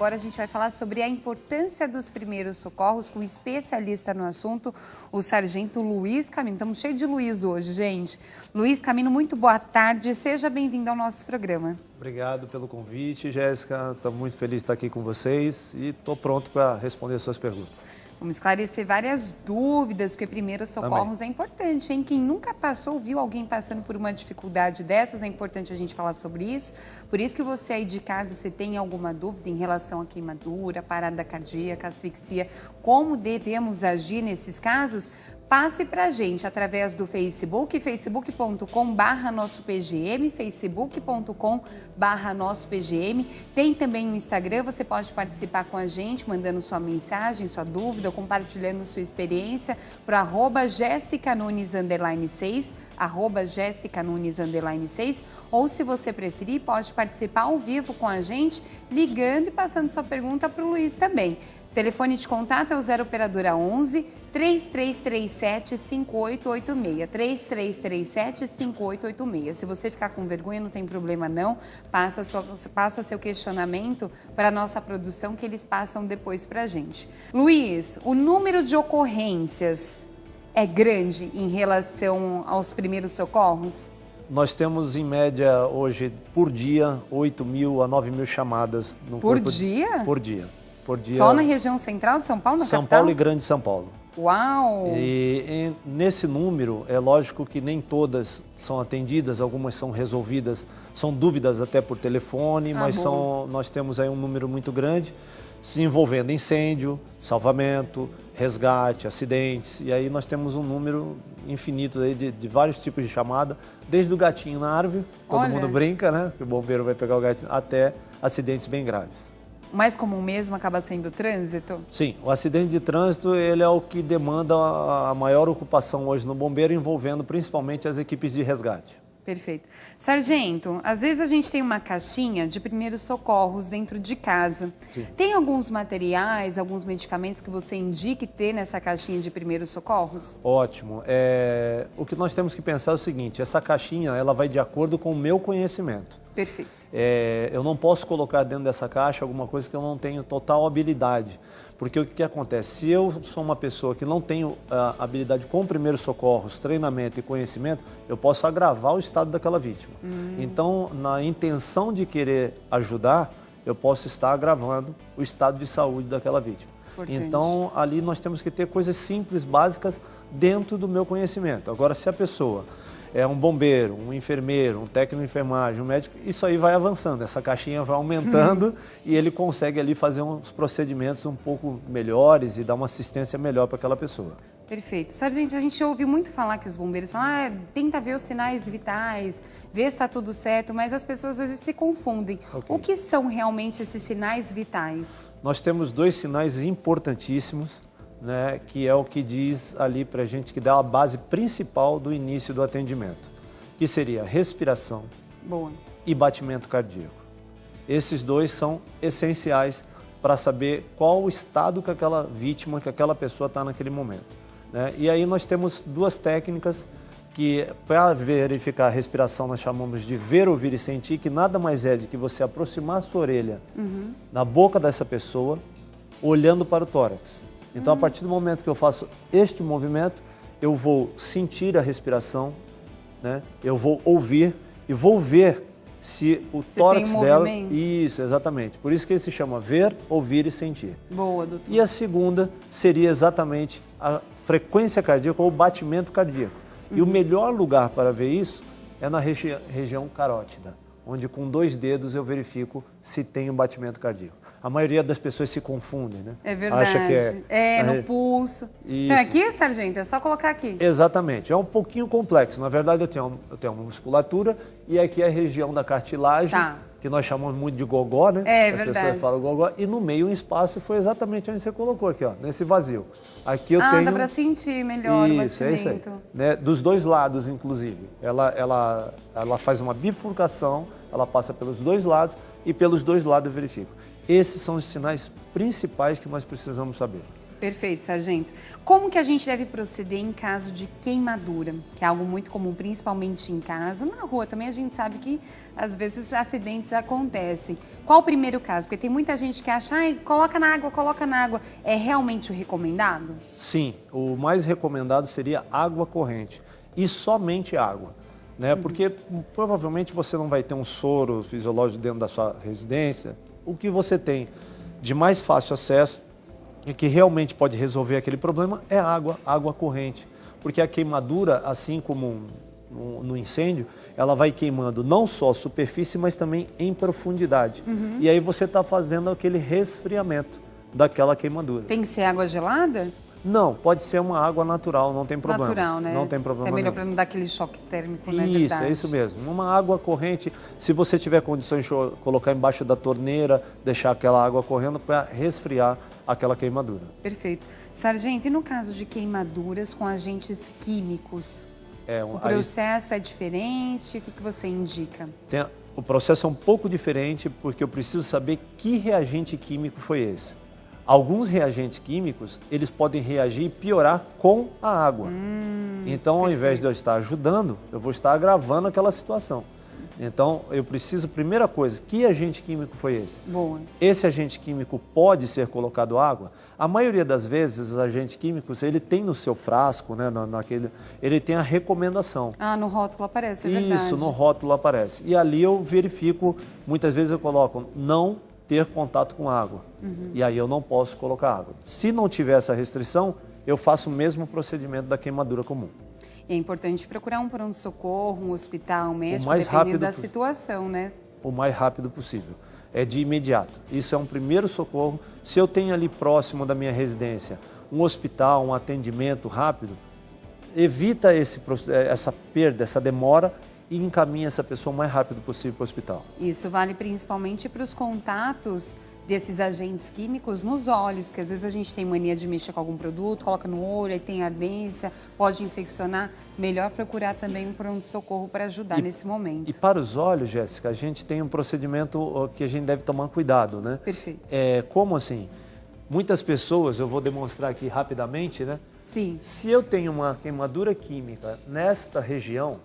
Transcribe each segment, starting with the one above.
agora a gente vai falar sobre a importância dos primeiros socorros com um especialista no assunto, o sargento Luiz Camino. Estamos cheios de Luiz hoje, gente. Luiz Camino, muito boa tarde. Seja bem-vindo ao nosso programa. Obrigado pelo convite, Jéssica. Estou muito feliz de estar aqui com vocês e estou pronto para responder as suas perguntas. Vamos esclarecer várias dúvidas, porque primeiros socorros é importante, hein? Quem nunca passou ou viu alguém passando por uma dificuldade dessas, é importante a gente falar sobre isso. Por isso que você aí de casa, se tem alguma dúvida em relação à queimadura, parada cardíaca, asfixia, como devemos agir nesses casos, passe para a gente através do Facebook, facebook.com/nossopgm, facebook.com/nossopgm. Tem também o Instagram, você pode participar com a gente, mandando sua mensagem, sua dúvida, compartilhando sua experiência para @jessicanunes_6, @jessicanunes_6, ou se você preferir, pode participar ao vivo com a gente, ligando e passando sua pergunta para o Luiz também. Telefone de contato é o 0 operadora 11 3337 5886, 3337 5886. Se você ficar com vergonha, não tem problema não, passa seu questionamento para a nossa produção que eles passam depois para a gente. Luiz, o número de ocorrências é grande em relação aos primeiros socorros? Nós temos, em média, hoje, por dia, 8.000 a 9.000 chamadas. Por dia? Por dia. Só na região central de São Paulo, na São capital? Paulo e Grande São Paulo. Uau! E nesse número, é lógico que nem todas são atendidas, algumas são resolvidas, são dúvidas até por telefone, mas nós temos aí um número muito grande, se envolvendo incêndio, salvamento, resgate, acidentes, e aí nós temos um número infinito aí de vários tipos de chamada, desde o gatinho na árvore, todo mundo brinca, né? Que o bombeiro vai pegar o gatinho, até acidentes bem graves. O mais comum mesmo acaba sendo o trânsito? Sim, o acidente de trânsito ele é o que demanda a maior ocupação hoje no bombeiro, envolvendo principalmente as equipes de resgate. Perfeito. Sargento, às vezes a gente tem uma caixinha de primeiros socorros dentro de casa. Sim. Tem alguns materiais, alguns medicamentos que você indique ter nessa caixinha de primeiros socorros? Ótimo. O que nós temos que pensar é o seguinte, essa caixinha ela vai de acordo com o meu conhecimento. Perfeito. Eu não posso colocar dentro dessa caixa alguma coisa que eu não tenho total habilidade. Porque o que acontece? Se eu sou uma pessoa que não tenho habilidade com primeiros socorros, treinamento e conhecimento, eu posso agravar o estado daquela vítima. Então, na intenção de querer ajudar, eu posso estar agravando o estado de saúde daquela vítima. Importante. Então, ali nós temos que ter coisas simples, básicas, dentro do meu conhecimento. Agora, se a pessoa é um bombeiro, um enfermeiro, um técnico de enfermagem, um médico, isso aí vai avançando, essa caixinha vai aumentando e ele consegue ali fazer uns procedimentos um pouco melhores e dar uma assistência melhor para aquela pessoa. Perfeito. Sargento, a gente ouviu muito falar que os bombeiros falam, tenta ver os sinais vitais, ver se está tudo certo, mas as pessoas às vezes se confundem. Okay. O que são realmente esses sinais vitais? Nós temos dois sinais importantíssimos, né, que é o que diz ali para a gente, que dá a base principal do início do atendimento, que seria respiração e batimento cardíaco. Esses dois são essenciais para saber qual o estado que aquela vítima, que aquela pessoa está naquele momento, né? E aí nós temos duas técnicas que, para verificar a respiração, nós chamamos de ver, ouvir e sentir, que nada mais é de que você aproximar a sua orelha na boca dessa pessoa, olhando para o tórax. Então, a partir do momento que eu faço este movimento, eu vou sentir a respiração, né? Eu vou ouvir e vou ver se o tórax dela... Isso, exatamente. Por isso que ele se chama ver, ouvir e sentir. Boa, doutor. E a segunda seria exatamente a frequência cardíaca ou batimento cardíaco. E o melhor lugar para ver isso é na região carótida, onde com 2 dedos eu verifico se tem um batimento cardíaco. A maioria das pessoas se confundem, né? É verdade. Acha que no pulso. Isso. Então aqui, sargento, é só colocar aqui. Exatamente. É um pouquinho complexo. Na verdade, eu tenho uma musculatura e aqui é a região da cartilagem, que nós chamamos muito de gogó, né? É As verdade. pessoas falam gogó. E no meio um espaço foi exatamente onde você colocou aqui, ó, nesse vazio. Aqui eu tenho... dá para sentir melhor o batimento. É isso aí. Né? Dos dois lados, inclusive. Ela faz uma bifurcação, ela passa pelos dois lados e pelos dois lados eu verifico. Esses são os sinais principais que nós precisamos saber. Perfeito, sargento. Como que a gente deve proceder em caso de queimadura? Que é algo muito comum, principalmente em casa. Na rua também a gente sabe que, às vezes, acidentes acontecem. Qual o primeiro caso? Porque tem muita gente que acha, coloca na água, coloca na água. É realmente o recomendado? Sim, o mais recomendado seria água corrente. E somente água. Né? Porque provavelmente você não vai ter um soro fisiológico dentro da sua residência. O que você tem de mais fácil acesso e que realmente pode resolver aquele problema é água corrente. Porque a queimadura, assim como no incêndio, ela vai queimando não só a superfície, mas também em profundidade. E aí você está fazendo aquele resfriamento daquela queimadura. Tem que ser água gelada? Não, pode ser uma água natural, não tem problema. Natural, né? Não tem problema. É melhor para não dar aquele choque térmico, né? Isso, é isso mesmo. Uma água corrente, se você tiver condições de colocar embaixo da torneira, deixar aquela água correndo para resfriar aquela queimadura. Perfeito. Sargento, e no caso de queimaduras com agentes químicos? O processo é diferente? O que você indica? O processo é um pouco diferente porque eu preciso saber que reagente químico foi esse. Alguns reagentes químicos, eles podem reagir e piorar com a água. Então, ao invés de eu estar ajudando, eu vou estar agravando aquela situação. Então, eu preciso, primeira coisa, que agente químico foi esse? Boa. Esse agente químico pode ser colocado água? A maioria das vezes, os agentes químicos, ele tem no seu frasco, né, ele tem a recomendação. No rótulo aparece, é verdade. Isso, no rótulo aparece. E ali eu verifico, muitas vezes eu coloco, não ter contato com água. E aí eu não posso colocar água. Se não tiver essa restrição, eu faço o mesmo procedimento da queimadura comum. É importante procurar um pronto-socorro, um hospital, um médico, dependendo da situação, né? O mais rápido possível. É de imediato. Isso é um primeiro socorro. Se eu tenho ali próximo da minha residência um hospital, um atendimento rápido, evita essa perda, essa demora e encaminha essa pessoa o mais rápido possível para o hospital. Isso vale principalmente para os contatos desses agentes químicos nos olhos, que às vezes a gente tem mania de mexer com algum produto, coloca no olho, aí tem ardência, pode infeccionar. Melhor procurar também um pronto-socorro para ajudar nesse momento. E para os olhos, Jéssica, a gente tem um procedimento que a gente deve tomar cuidado, né? Perfeito. Como assim? Muitas pessoas, eu vou demonstrar aqui rapidamente, né? Sim. Se eu tenho uma queimadura química nesta região,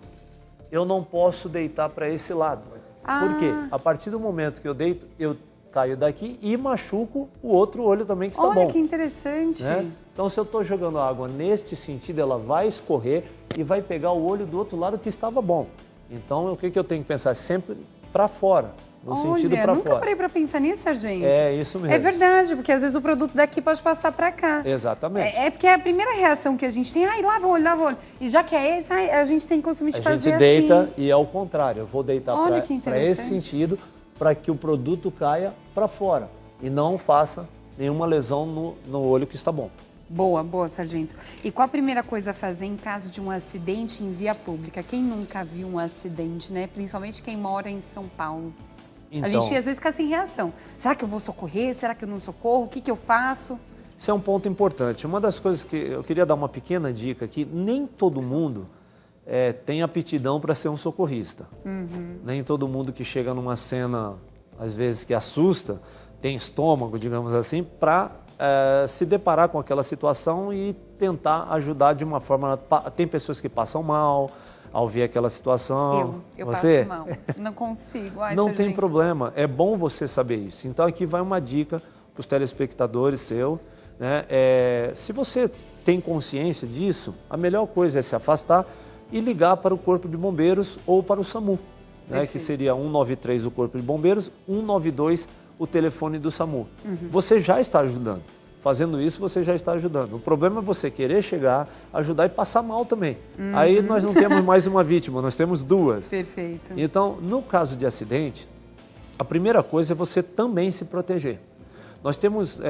eu não posso deitar para esse lado. Por quê? A partir do momento que eu deito, eu caio daqui e machuco o outro olho também que está bom. Olha que interessante. Né? Então, se eu estou jogando água neste sentido, ela vai escorrer e vai pegar o olho do outro lado que estava bom. Então, o que eu tenho que pensar? Sempre para fora, no sentido para fora. Nunca parei para pensar nisso, sargento. É isso mesmo. É verdade, porque às vezes o produto daqui pode passar para cá. Exatamente. É porque é a primeira reação que a gente tem, lava o olho. E já que é esse, a gente tem costume de fazer assim. A gente deita e é o contrário. Eu vou deitar para esse sentido, para que o produto caia para fora e não faça nenhuma lesão no olho que está bom. Boa, sargento. E qual a primeira coisa a fazer em caso de um acidente em via pública? Quem nunca viu um acidente, né? Principalmente quem mora em São Paulo. Então, a gente às vezes fica sem reação. Será que eu vou socorrer? Será que eu não socorro? O que eu faço? Isso é um ponto importante. Uma das coisas que eu queria dar uma pequena dica aqui, nem todo mundo tem aptidão para ser um socorrista. Nem todo mundo que chega numa cena, às vezes, que assusta, tem estômago, digamos assim, para se deparar com aquela situação e tentar ajudar de uma forma... Tem pessoas que passam mal ao ver aquela situação. Eu passo mal, não consigo. Não tem problema, é bom você saber isso. Então aqui vai uma dica para os telespectadores seu, né? Se você tem consciência disso, a melhor coisa é se afastar e ligar para o Corpo de Bombeiros ou para o SAMU, né? Que seria 193 o Corpo de Bombeiros, 192 o telefone do SAMU. Você já está ajudando. Fazendo isso, você já está ajudando. O problema é você querer chegar, ajudar e passar mal também. Aí nós não temos mais uma vítima, nós temos duas. Perfeito. Então, no caso de acidente, a primeira coisa é você também se proteger. Nós temos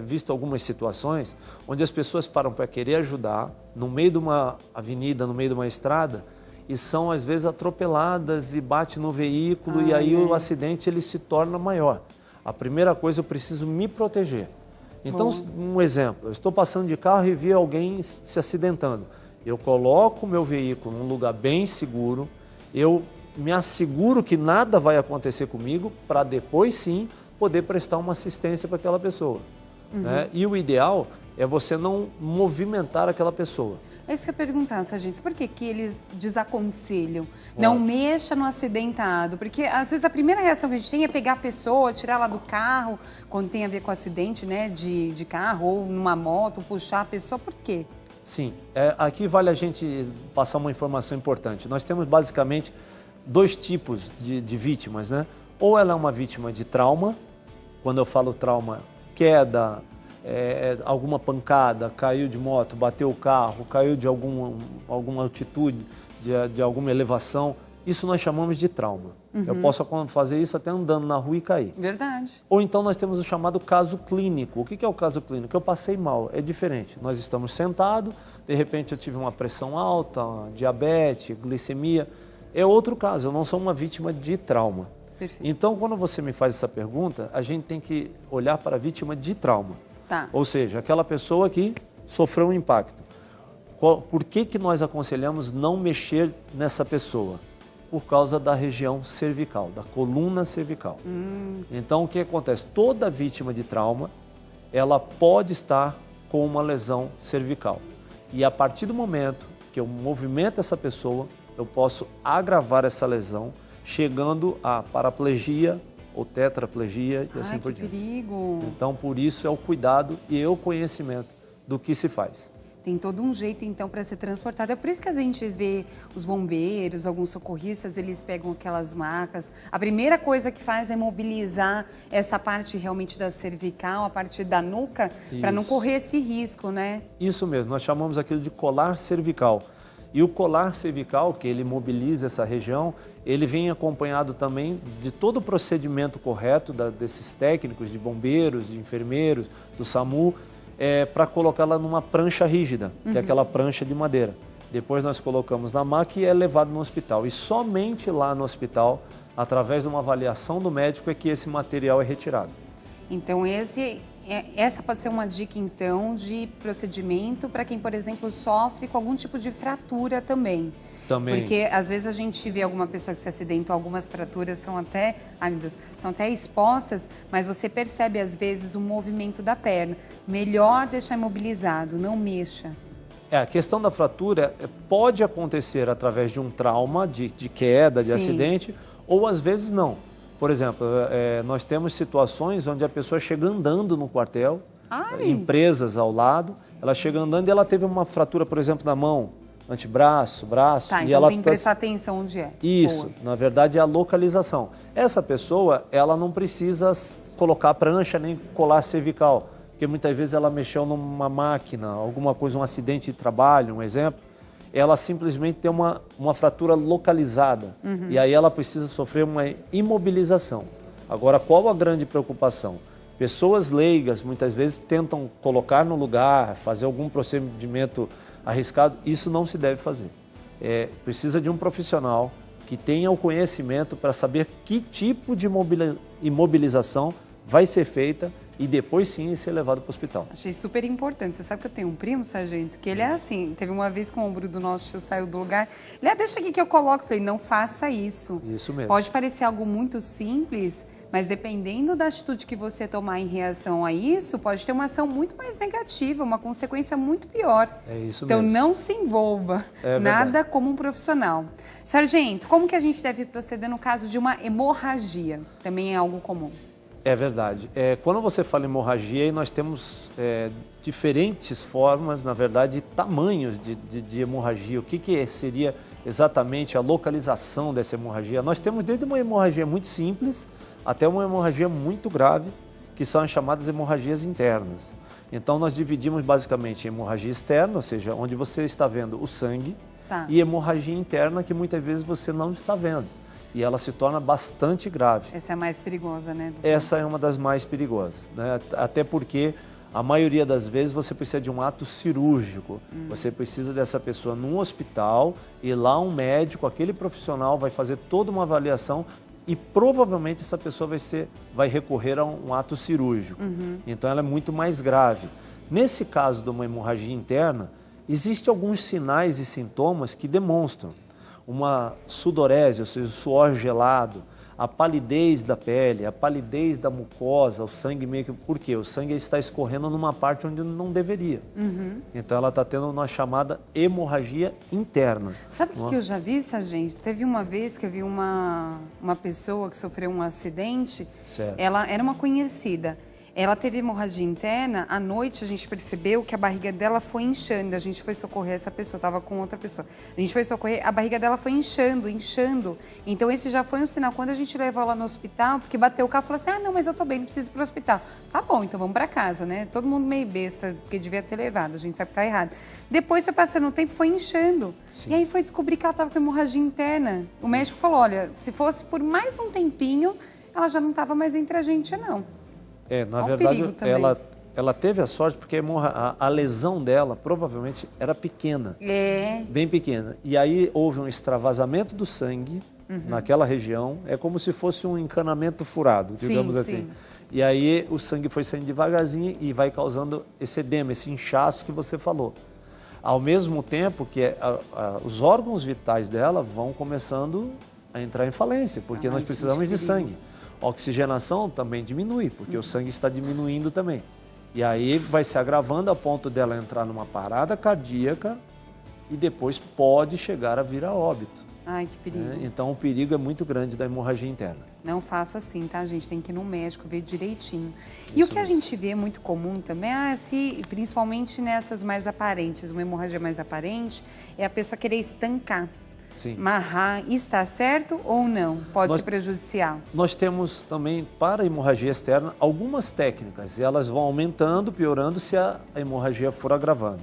visto algumas situações onde as pessoas param para querer ajudar no meio de uma avenida, no meio de uma estrada, e são às vezes atropeladas e bate no veículo e aí o acidente ele se torna maior. A primeira coisa, eu preciso me proteger. Então, um exemplo, eu estou passando de carro e vi alguém se acidentando. Eu coloco o meu veículo num lugar bem seguro, eu me asseguro que nada vai acontecer comigo para depois sim poder prestar uma assistência para aquela pessoa. Né? E o ideal é você não movimentar aquela pessoa. É isso que eu ia perguntar, sargento, por que eles desaconselham? Não mexa no acidentado, porque às vezes a primeira reação que a gente tem é pegar a pessoa, tirar ela do carro, quando tem a ver com acidente, né, de carro ou numa moto, puxar a pessoa, por quê? Sim, aqui vale a gente passar uma informação importante. Nós temos basicamente 2 tipos de vítimas, né? Ou ela é uma vítima de trauma, quando eu falo trauma, queda, alguma pancada, caiu de moto, bateu o carro, caiu de alguma altitude, de alguma elevação, isso nós chamamos de trauma. Eu posso fazer isso até andando na rua e cair. Verdade. Ou então nós temos o chamado caso clínico. O que é o caso clínico? Eu passei mal, é diferente. Nós estamos sentados, de repente eu tive uma pressão alta, diabetes, glicemia. É outro caso, eu não sou uma vítima de trauma. Perfeito. Então, quando você me faz essa pergunta, a gente tem que olhar para a vítima de trauma. Tá. Ou seja, aquela pessoa que sofreu um impacto. Por que nós aconselhamos não mexer nessa pessoa? Por causa da região cervical, da coluna cervical. Então, o que acontece? Toda vítima de trauma, ela pode estar com uma lesão cervical. E a partir do momento que eu movimento essa pessoa, eu posso agravar essa lesão, chegando à paraplegia ou tetraplegia e assim por diante. Que perigo! Então, por isso é o cuidado e o conhecimento do que se faz. Tem todo um jeito, então, para ser transportado. É por isso que a gente vê os bombeiros, alguns socorristas, eles pegam aquelas macas. A primeira coisa que faz é mobilizar essa parte realmente da cervical, a parte da nuca, para não correr esse risco, né? Isso mesmo, nós chamamos aquilo de colar cervical. E o colar cervical, que ele mobiliza essa região, ele vem acompanhado também de todo o procedimento correto desses técnicos, de bombeiros, de enfermeiros, do SAMU, para colocá-la numa prancha rígida, que é aquela prancha de madeira. Depois nós colocamos na maca e é levado no hospital. E somente lá no hospital, através de uma avaliação do médico, é que esse material é retirado. Então, essa pode ser uma dica, então, de procedimento para quem, por exemplo, sofre com algum tipo de fratura também. Também. Porque, às vezes, a gente vê alguma pessoa que se acidentou, algumas fraturas são até, ai meu Deus, são até expostas, mas você percebe, às vezes, o movimento da perna. Melhor deixar imobilizado, não mexa. A questão da fratura pode acontecer através de um trauma, de queda, de acidente, ou às vezes não. Por exemplo, nós temos situações onde a pessoa chega andando no quartel, empresas ao lado, ela chega andando e ela teve uma fratura, por exemplo, na mão, antebraço, braço. Tá, e então ela tem que prestar atenção onde é. Isso, na verdade é a localização. Essa pessoa, ela não precisa colocar a prancha nem colar cervical, porque muitas vezes ela mexeu numa máquina, alguma coisa, um acidente de trabalho, um exemplo. Ela simplesmente tem uma fratura localizada e aí ela precisa sofrer uma imobilização. Agora, qual a grande preocupação? Pessoas leigas muitas vezes tentam colocar no lugar, fazer algum procedimento arriscado, isso não se deve fazer. Precisa de um profissional que tenha o conhecimento para saber que tipo de imobilização vai ser feita e depois sim ser levado para o hospital. Achei super importante. Você sabe que eu tenho um primo, sargento, que ele é assim, teve uma vez que o ombro do nosso tio saiu do lugar, ele, deixa aqui que eu coloco. Eu falei, não faça isso. Isso mesmo. Pode parecer algo muito simples, mas dependendo da atitude que você tomar em reação a isso, pode ter uma ação muito mais negativa, uma consequência muito pior. É isso então, mesmo. Então não se envolva, nada como um profissional. Sargento, como que a gente deve proceder no caso de uma hemorragia? Também é algo comum. É verdade. Quando você fala em hemorragia, nós temos diferentes formas, na verdade, tamanhos de hemorragia. O que seria exatamente a localização dessa hemorragia? Nós temos desde uma hemorragia muito simples até uma hemorragia muito grave, que são as chamadas hemorragias internas. Então, nós dividimos basicamente hemorragia externa, ou seja, onde você está vendo o sangue, e hemorragia interna, que muitas vezes você não está vendo. E ela se torna bastante grave. Essa é a mais perigosa, né, doutor? Essa é uma das mais perigosas, né? Até porque a maioria das vezes você precisa de um ato cirúrgico. Você precisa dessa pessoa num hospital e lá um médico, aquele profissional vai fazer toda uma avaliação e provavelmente essa pessoa vai recorrer a um ato cirúrgico. Então ela é muito mais grave. Nesse caso de uma hemorragia interna, existem alguns sinais e sintomas que demonstram uma sudorese, ou seja, suor gelado, a palidez da pele, a palidez da mucosa, o sangue meio que... Por quê? O sangue está escorrendo numa parte onde não deveria. Então ela está tendo uma chamada hemorragia interna. Sabe o que eu já vi, sargento? Teve uma vez que eu vi uma pessoa que sofreu um acidente. Certo. Ela era uma conhecida. Ela teve hemorragia interna, à noite a gente percebeu que a barriga dela foi inchando, a gente foi socorrer essa pessoa, estava com outra pessoa. A gente foi socorrer, a barriga dela foi inchando. Então esse já foi um sinal. Quando a gente levou ela no hospital, porque bateu o carro, falou assim, ah, não, mas eu tô bem, não preciso ir pro hospital. Tá bom, então vamos para casa, né? Todo mundo meio besta, porque devia ter levado, a gente sabe que tá errado. Depois, foi passando o tempo, foi inchando. Sim. E aí foi descobrir que ela estava com hemorragia interna. O médico falou, olha, se fosse por mais um tempinho, ela já não estava mais entre a gente, não. Na verdade, ela teve a sorte porque a lesão dela provavelmente era pequena, bem pequena. E aí houve um extravasamento do sangue naquela região, é como se fosse um encanamento furado, digamos assim. Sim. E aí o sangue foi saindo devagarzinho e vai causando esse edema, esse inchaço que você falou. Ao mesmo tempo que os órgãos vitais dela vão começando a entrar em falência, porque nós precisamos de sangue. A oxigenação também diminui, porque o sangue está diminuindo também. E aí vai se agravando a ponto dela entrar numa parada cardíaca e depois pode chegar a vir a óbito. Ai, que perigo. Então o perigo é muito grande da hemorragia interna. Não faça assim, tá, gente? Tem que ir no médico, ver direitinho. E o que a gente vê muito comum também, principalmente nessas mais aparentes, uma hemorragia mais aparente, é a pessoa querer estancar. Sim. Marrar, isso está certo ou não? Pode ser prejudicial? Nós temos também, para a hemorragia externa, algumas técnicas. E elas vão aumentando, piorando se a hemorragia for agravando.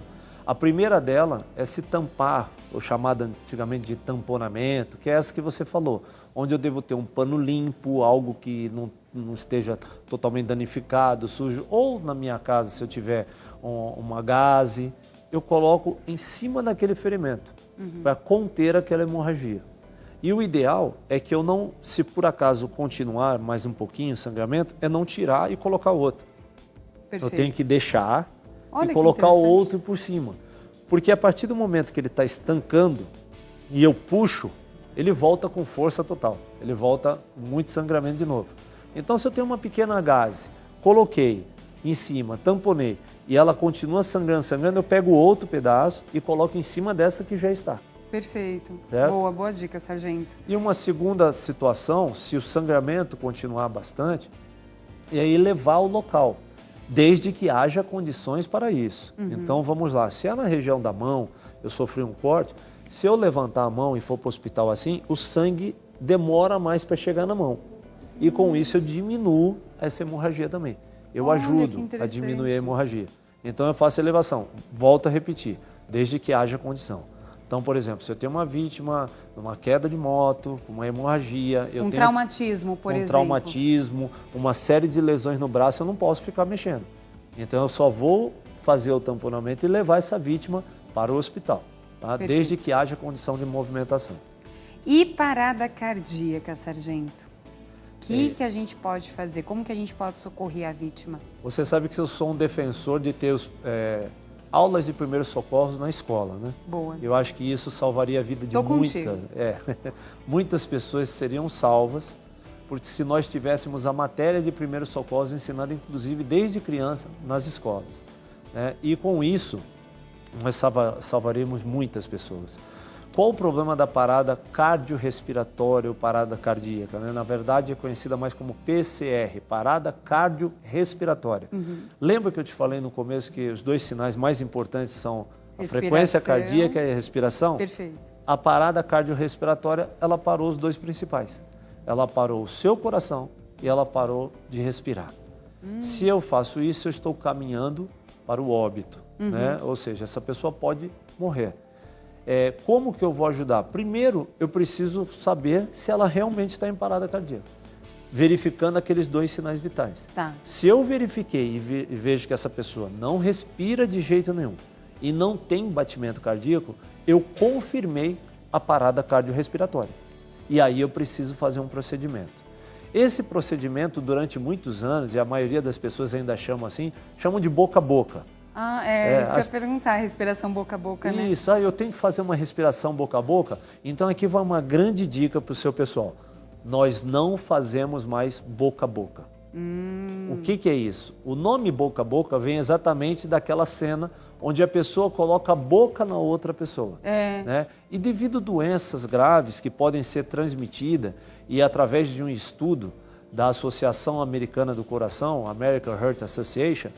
A primeira dela é se tampar, ou chamada antigamente de tamponamento, que é essa que você falou, onde eu devo ter um pano limpo, algo que não esteja totalmente danificado, sujo, ou na minha casa, se eu tiver uma gaze, eu coloco em cima daquele ferimento. Para conter aquela hemorragia. E o ideal é que eu não, se por acaso continuar mais um pouquinho o sangramento, é não tirar e colocar outro. Perfeito. Eu tenho que deixar e colocar o outro por cima. Porque a partir do momento que ele está estancando e eu puxo, ele volta com força total. Ele volta muito sangramento de novo. Então, se eu tenho uma pequena gaze, coloquei em cima, tamponei, e ela continua sangrando, eu pego outro pedaço e coloco em cima dessa que já está. Perfeito. Certo? Boa dica, sargento. E uma segunda situação, se o sangramento continuar bastante, é aí levar ao local, desde que haja condições para isso. Então vamos lá, se é na região da mão, eu sofri um corte, se eu levantar a mão e for para o hospital assim, o sangue demora mais para chegar na mão. E com isso eu diminuo essa hemorragia também. Eu ajudo a diminuir a hemorragia. Então eu faço elevação, volto a repetir, desde que haja condição. Então, por exemplo, se eu tenho uma vítima, uma queda de moto, uma hemorragia... traumatismo, por exemplo. Traumatismo, uma série de lesões no braço, eu não posso ficar mexendo. Então eu só vou fazer o tamponamento e levar essa vítima para o hospital, tá? Desde que haja condição de movimentação. E parada cardíaca, sargento? O que a gente pode fazer? Como que a gente pode socorrer a vítima? Você sabe que eu sou um defensor de ter aulas de primeiros socorros na escola, né? Boa. Eu acho que isso salvaria a vida de muitas pessoas seriam salvas, porque se nós tivéssemos a matéria de primeiros socorros ensinada, inclusive, desde criança, nas escolas, né? E com isso, nós salvaríamos muitas pessoas. Qual o problema da parada cardiorrespiratória ou parada cardíaca? Né? Na verdade, é conhecida mais como PCR, parada cardiorrespiratória. Lembra que eu te falei no começo que os dois sinais mais importantes são a frequência cardíaca e a respiração? Perfeito. A parada cardiorrespiratória, ela parou os dois principais. Ela parou o seu coração e ela parou de respirar. Se eu faço isso, eu estou caminhando para o óbito, né? Ou seja, essa pessoa pode morrer. Como que eu vou ajudar? Primeiro, eu preciso saber se ela realmente está em parada cardíaca, verificando aqueles dois sinais vitais. Tá. Se eu verifiquei e vejo que essa pessoa não respira de jeito nenhum e não tem batimento cardíaco, eu confirmei a parada cardiorrespiratória. E aí eu preciso fazer um procedimento. Esse procedimento, durante muitos anos, e a maioria das pessoas ainda chamam assim, chamam de boca a boca. Isso que eu ia perguntar, respiração boca a boca, né? Isso, eu tenho que fazer uma respiração boca a boca. Então aqui vai uma grande dica para o seu pessoal. nós não fazemos mais boca a boca. O que é isso? O nome boca a boca vem exatamente daquela cena onde a pessoa coloca a boca na outra pessoa. Né? E devido a doenças graves que podem ser transmitidas, e através de um estudo da Associação Americana do Coração, American Heart Association,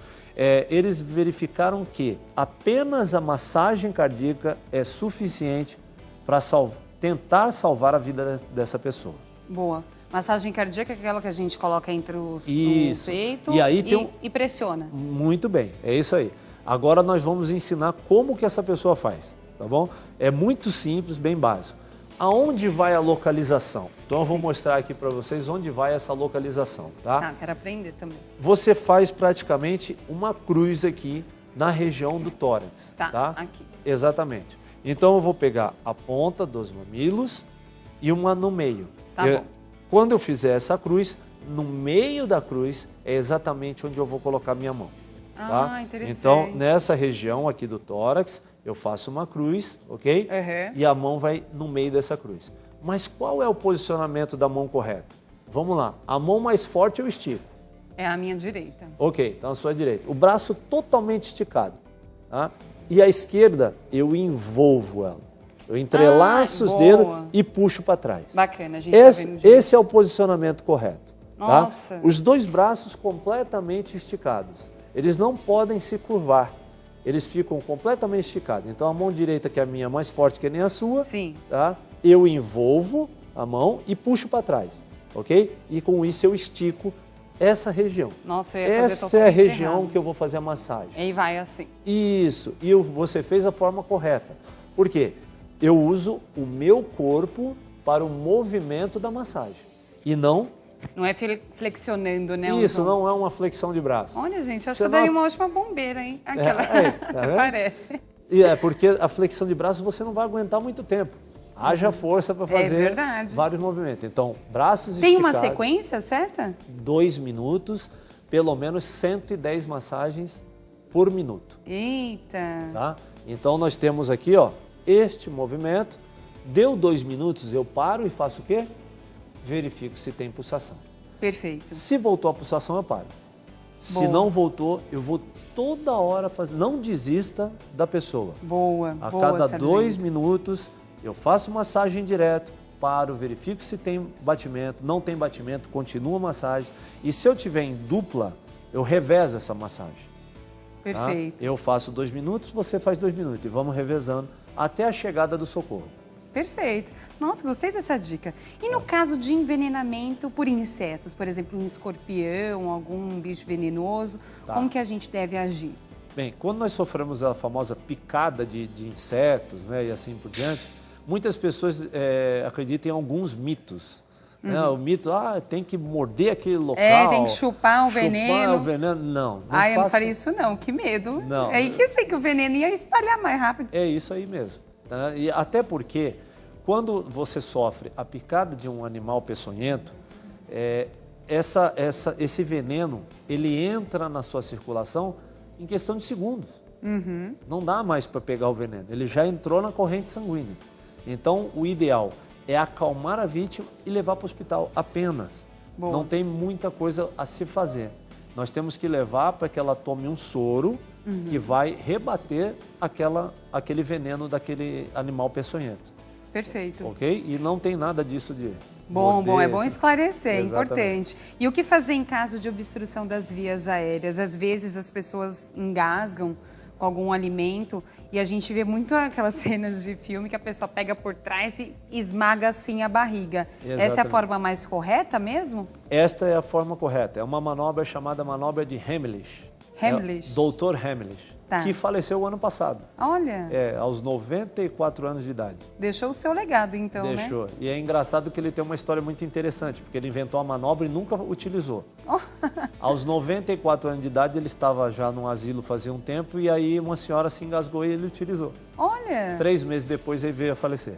eles verificaram que apenas a massagem cardíaca é suficiente para tentar salvar a vida dessa pessoa. Boa. Massagem cardíaca é aquela que a gente coloca entre os peito e pressiona. Muito bem, é isso aí. Agora nós vamos ensinar como que essa pessoa faz, tá bom? É muito simples, bem básico. Aonde vai a localização? Então eu vou mostrar aqui para vocês onde vai essa localização, tá? Tá, quero aprender também. Você faz praticamente uma cruz aqui na região do tórax, tá? Aqui. Exatamente. Então eu vou pegar a ponta dos mamilos e uma no meio. Tá bom. Quando eu fizer essa cruz, no meio da cruz é exatamente onde eu vou colocar minha mão. Tá? Interessante. Então, nessa região aqui do tórax, eu faço uma cruz, ok? E a mão vai no meio dessa cruz. Mas qual é o posicionamento da mão correta? Vamos lá. A mão mais forte eu estico. É a minha direita. Ok, então a sua direita. O braço totalmente esticado. Tá? E a esquerda, eu envolvo ela. Eu entrelaço os dedos e puxo para trás. Bacana, a gente esse é o posicionamento correto. Nossa. Tá? Os dois braços completamente esticados. Eles não podem se curvar. Eles ficam completamente esticados. Então a mão direita, que é a minha, mais forte que nem a sua. Sim. Tá? Eu envolvo a mão e puxo para trás. Ok? E com isso eu estico essa região. Nossa, essa é a região que eu vou fazer a massagem. E vai assim. Isso. E você fez a forma correta. Por quê? Eu uso o meu corpo para o movimento da massagem. E não... Não é flexionando, né? Isso, não é uma flexão de braço. Olha, gente, acho que eu daria uma ótima bombeira, hein? Aquela parece. E porque a flexão de braço você não vai aguentar muito tempo. Haja força para fazer vários movimentos. Então, braços esticados. Tem uma sequência certa? 2 minutos, pelo menos 110 massagens por minuto. Eita! Tá? Então, nós temos aqui, ó, este movimento. Deu 2 minutos, eu paro e faço o quê? Verifico se tem pulsação. Perfeito. Se voltou a pulsação, eu paro. Se não voltou, eu vou toda hora fazer. Não desista da pessoa. Boa. A cada 2 minutos, eu faço massagem direto, paro, verifico se tem batimento. Não tem batimento, continua a massagem. E se eu tiver em dupla, eu revezo essa massagem. Perfeito. Tá? Eu faço 2 minutos, você faz 2 minutos. E vamos revezando até a chegada do socorro. Perfeito. Nossa, gostei dessa dica. E no caso de envenenamento por insetos, por exemplo, um escorpião, algum bicho venenoso, como que a gente deve agir? Bem, quando nós sofremos a famosa picada de insetos, né, e assim por diante, muitas pessoas acreditam em alguns mitos. Né? O mito, tem que morder aquele local. Tem que chupar o veneno. Chupar o veneno, não. Eu não faria isso não, que medo. Não. É aí que eu sei que o veneno ia espalhar mais rápido. É isso aí mesmo. Tá? E até porque, quando você sofre a picada de um animal peçonhento, esse veneno, ele entra na sua circulação em questão de segundos. Não dá mais para pegar o veneno, ele já entrou na corrente sanguínea. Então, o ideal é acalmar a vítima e levar para o hospital apenas. Boa. Não tem muita coisa a se fazer. Nós temos que levar para que ela tome um soro que vai rebater aquele veneno daquele animal peçonhento. Perfeito. Ok? E não tem nada disso de... Bom, é bom esclarecer, é importante. E o que fazer em caso de obstrução das vias aéreas? Às vezes as pessoas engasgam com algum alimento e a gente vê muito aquelas cenas de filme que a pessoa pega por trás e esmaga assim a barriga. Exatamente. Essa é a forma mais correta mesmo? Esta é a forma correta. É uma manobra chamada manobra de Heimlich. Heimlich? Dr. Heimlich. Que faleceu o ano passado. Olha. Aos 94 anos de idade. Deixou o seu legado, então, Deixou. E é engraçado que ele tem uma história muito interessante, porque ele inventou a manobra e nunca utilizou. Aos 94 anos de idade, ele estava já num asilo fazia um tempo, e aí uma senhora se engasgou e ele utilizou. Olha. 3 meses depois, ele veio a falecer.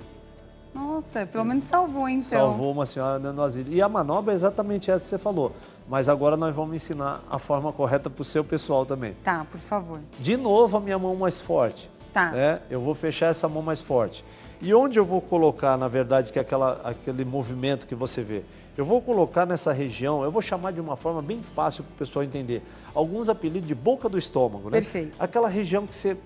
Nossa, pelo menos salvou, então. Salvou uma senhora dentro do asilo. E a manobra é exatamente essa que você falou. Mas agora nós vamos ensinar a forma correta para o seu pessoal também. Tá, por favor. De novo, a minha mão mais forte. Tá. Eu vou fechar essa mão mais forte. E onde eu vou colocar, na verdade, que é aquele movimento que você vê? Eu vou colocar nessa região, eu vou chamar de uma forma bem fácil para o pessoal entender. Alguns apelidos de boca do estômago, né? Perfeito. Aquela região que você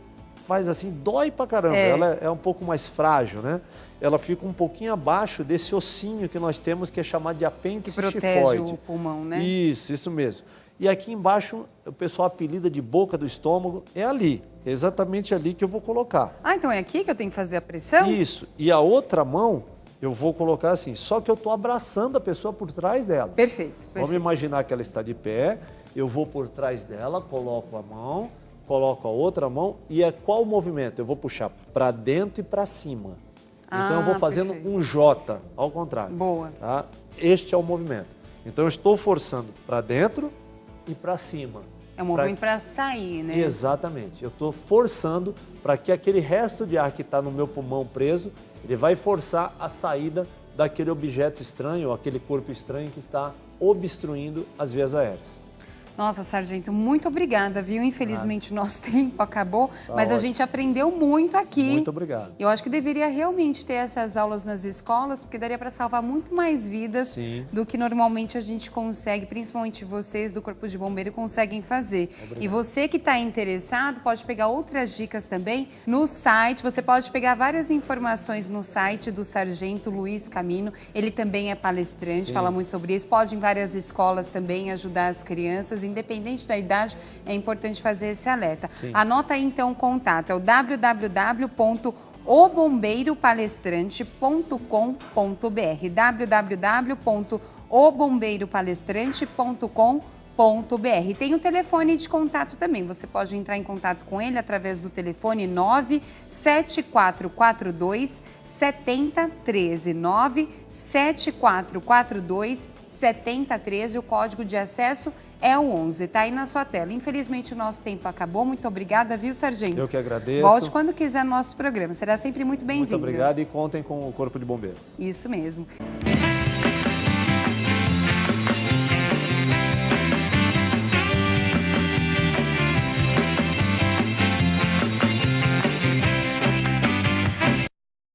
faz assim, dói pra caramba. Ela é um pouco mais frágil, né? Ela fica um pouquinho abaixo desse ossinho que nós temos, que é chamado de apêndice tifoide. Que protege o pulmão, né? Isso mesmo. E aqui embaixo, o pessoal apelida de boca do estômago, é ali. É exatamente ali que eu vou colocar. Ah, então é aqui que eu tenho que fazer a pressão? Isso. E a outra mão, eu vou colocar assim, só que eu estou abraçando a pessoa por trás dela. Perfeito. Vamos imaginar que ela está de pé, eu vou por trás dela, coloco a mão, coloco a outra mão e é qual o movimento? Eu vou puxar para dentro e para cima. Então eu vou fazendo um J, ao contrário. Boa. Tá? Este é o movimento. Então eu estou forçando para dentro e para cima. É um movimento para sair, né? Exatamente. Eu estou forçando para que aquele resto de ar que está no meu pulmão preso, ele vai forçar a saída daquele objeto estranho, ou aquele corpo estranho que está obstruindo as vias aéreas. Nossa, sargento, muito obrigada, viu? Infelizmente o nosso tempo acabou, mas ótimo. A gente aprendeu muito aqui. Muito obrigado. Eu acho que deveria realmente ter essas aulas nas escolas, porque daria para salvar muito mais vidas do que normalmente a gente consegue, principalmente vocês do Corpo de Bombeiro conseguem fazer. Obrigado. E você que está interessado pode pegar outras dicas também no site, você pode pegar várias informações no site do Sargento Luiz Camino, ele também é palestrante, fala muito sobre isso, pode em várias escolas também ajudar as crianças, independente da idade, é importante fazer esse alerta. Anota aí então o contato, é o www.obombeiropalestrante.com.br www.obombeiropalestrante.com.br. Tem o telefone de contato também, você pode entrar em contato com ele através do telefone 97442 7013, 97442 7013, o código de acesso é o 11, tá aí na sua tela. Infelizmente o nosso tempo acabou, muito obrigada, viu, sargento? Eu que agradeço. Volte quando quiser no nosso programa, será sempre muito bem-vindo. Muito obrigado e contem com o Corpo de Bombeiros. Isso mesmo.